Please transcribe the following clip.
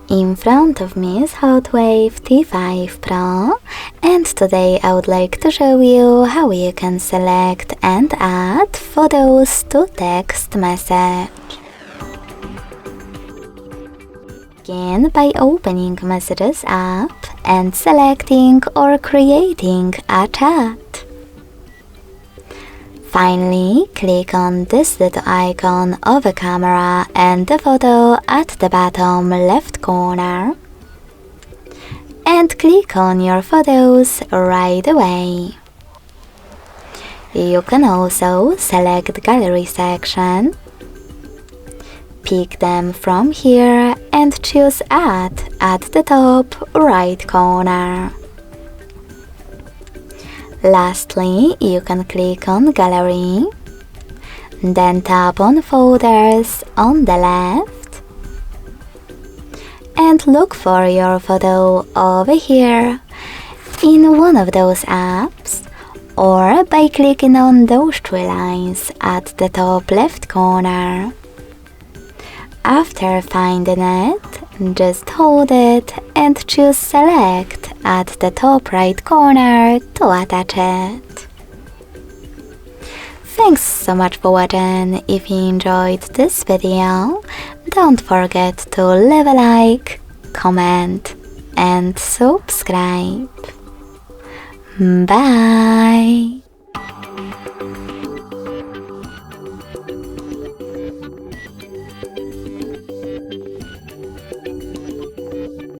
In front of me is Hotwav T5 Pro, and today I would like to show you how you can select and add photos to text message. Begin by opening Messages app and selecting or creating a chat. Finally, click on this little icon of a camera and the photo at the bottom left corner. And click on your photos right away. You can also select Gallery section. Pick them from here and choose Add at the top right corner. Lastly, you can click on Gallery, then tap on Folders on the left, and look for your photo over here in one of those apps, or by clicking on those three lines at the top left corner. After finding it, just hold it and choose Select at the top right corner to attach it. Thanks so much for watching. If you enjoyed this video, don't forget to leave a like, comment and subscribe. Bye!